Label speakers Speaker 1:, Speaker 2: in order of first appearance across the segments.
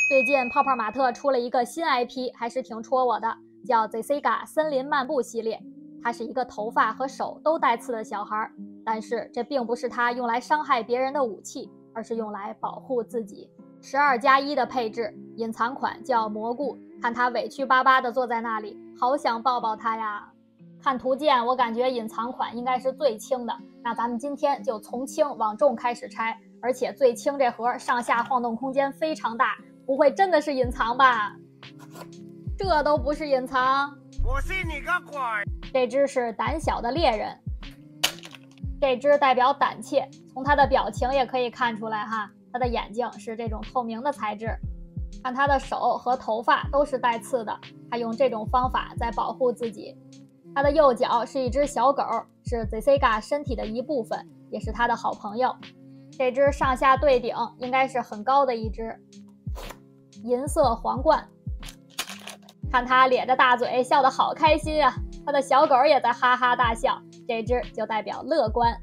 Speaker 1: 最近泡泡玛特出了一个新 IP， 还是挺戳我的，叫 Zessica 森林漫步系列。他是一个头发和手都带刺的小孩，但是这并不是他用来伤害别人的武器，而是用来保护自己。12+1的配置，隐藏款叫蘑菇，看他委屈巴巴地坐在那里，好想抱抱他呀。看图鉴，我感觉隐藏款应该是最轻的，那咱们今天就从轻往重开始拆，而且最轻这盒上下晃动空间非常大，不会真的是隐藏吧？这都不是隐藏，
Speaker 2: 我信你个鬼！
Speaker 1: 这只是胆小的猎人，这只代表胆怯，从他的表情也可以看出来哈，他的眼睛是这种透明的材质。看他的手和头发都是带刺的，他用这种方法在保护自己。他的右脚是一只小狗，是 Zessica 身体的一部分，也是他的好朋友。这只上下对顶，应该是很高的一只。银色皇冠，看他咧着大嘴笑得好开心啊，他的小狗也在哈哈大笑，这只就代表乐观。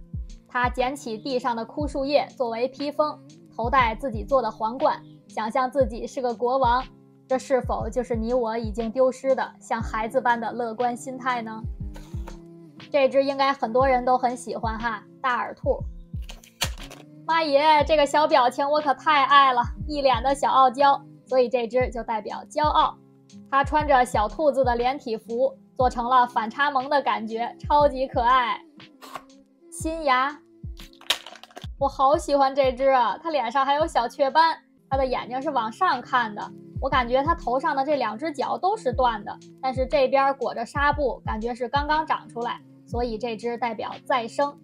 Speaker 1: 他捡起地上的枯树叶作为披风，头戴自己做的皇冠，想象自己是个国王。这是否就是你我已经丢失的像孩子般的乐观心态呢？这只应该很多人都很喜欢哈，大耳兔。妈耶，这个小表情我可太爱了，一脸的小傲娇，所以这只就代表骄傲。它穿着小兔子的连体服，做成了反差萌的感觉，超级可爱。新芽，我好喜欢这只啊，它脸上还有小雀斑，它的眼睛是往上看的。我感觉它头上的这2只脚都是断的，但是这边裹着纱布，感觉是刚刚长出来，所以这只代表再生。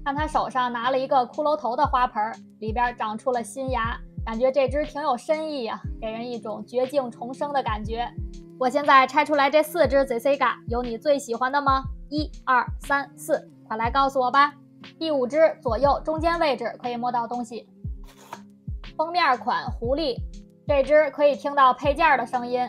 Speaker 1: 看它手上拿了一个骷髅头的花盆，里边长出了新芽，感觉这只挺有深意啊，给人一种绝境重生的感觉。我现在拆出来这4只 Zessica， 有你最喜欢的吗？1、2、3、4，快来告诉我吧。第5只左右中间位置可以摸到东西。封面款狐狸，这只可以听到配件的声音。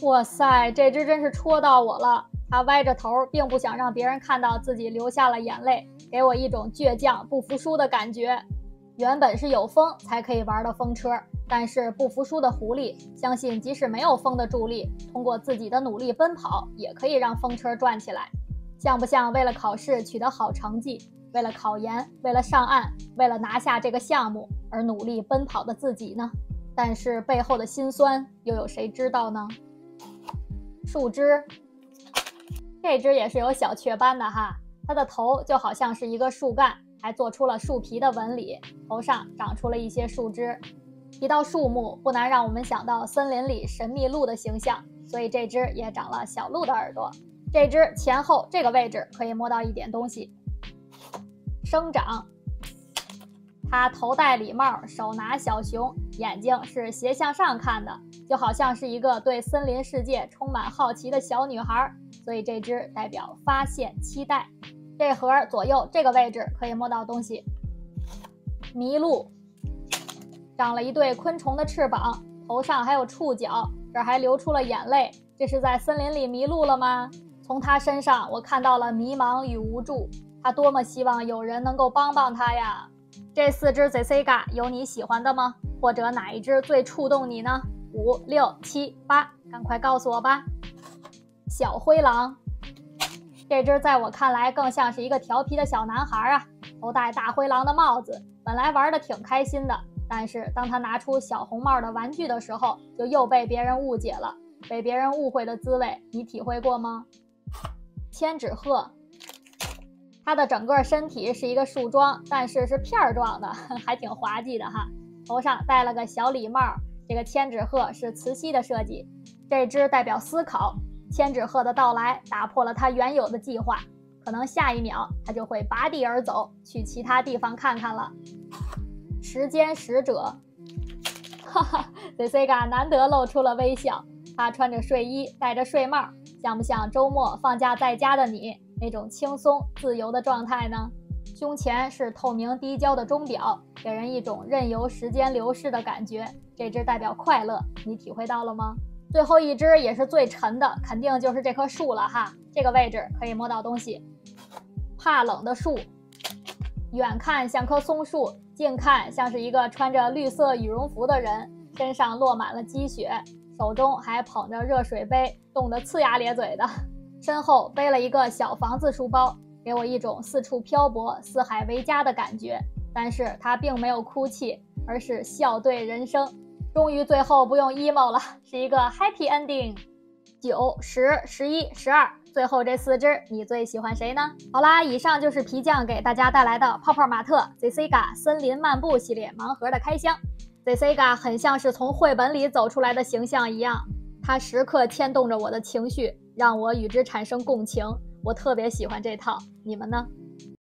Speaker 1: 哇塞，这只真是戳到我了，它歪着头，并不想让别人看到自己流下了眼泪，给我一种倔强不服输的感觉。原本是有风才可以玩的风车，但是不服输的狐狸相信即使没有风的助力，通过自己的努力奔跑也可以让风车转起来。像不像为了考试取得好成绩，为了考研，为了上岸，为了拿下这个项目而努力奔跑的自己呢？但是背后的辛酸又有谁知道呢？树枝，这只也是有小雀斑的哈，它的头就好像是一个树干，还做出了树皮的纹理，头上长出了一些树枝。提到树木，不难让我们想到森林里神秘鹿的形象，所以这只也长了小鹿的耳朵。这只前后这个位置可以摸到一点东西。生长，它头戴礼帽，手拿小熊，眼睛是斜向上看的，就好像是一个对森林世界充满好奇的小女孩，所以这只代表发现、期待。这盒左右这个位置可以摸到东西。麋鹿，长了一对昆虫的翅膀，头上还有触角，这儿还流出了眼泪，这是在森林里迷路了吗？从它身上我看到了迷茫与无助，他多么希望有人能够帮帮他呀。这4只 Zessica 有你喜欢的吗？或者哪一只最触动你呢？5、6、7、8，赶快告诉我吧。小灰狼，这只在我看来更像是一个调皮的小男孩啊，头戴大灰狼的帽子，本来玩得挺开心的，但是当他拿出小红帽的玩具的时候，就又被别人误解了。被别人误会的滋味你体会过吗？千纸鹤，它的整个身体是一个树桩，但是是片状的，还挺滑稽的哈。头上戴了个小礼帽，这个千纸鹤是磁吸的设计。这只代表思考，千纸鹤的到来打破了它原有的计划，可能下一秒它就会拔地而走，去其他地方看看了。时间使者，哈哈 ，Zessica 难得露出了微笑。他穿着睡衣，戴着睡帽，像不像周末放假在家的你那种轻松自由的状态呢？胸前是透明低焦的钟表，给人一种任由时间流逝的感觉。这只代表快乐，你体会到了吗？最后一只也是最沉的，肯定就是这棵树了哈。这个位置可以摸到东西。怕冷的树，远看像棵松树，近看像是一个穿着绿色羽绒服的人，身上落满了积雪，手中还捧着热水杯，冻得呲牙咧嘴的。身后背了一个小房子书包，给我一种四处漂泊、四海为家的感觉。但是他并没有哭泣，而是笑对人生。终于最后不用 emo 了，是一个 happy ending。9、10、11、12，最后这4只你最喜欢谁呢？好啦，以上就是皮酱给大家带来的泡泡玛特 Zessiga 森林漫步系列盲盒的开箱。Zessiga 很像是从绘本里走出来的形象一样，它时刻牵动着我的情绪，让我与之产生共情。我特别喜欢这套，你们呢？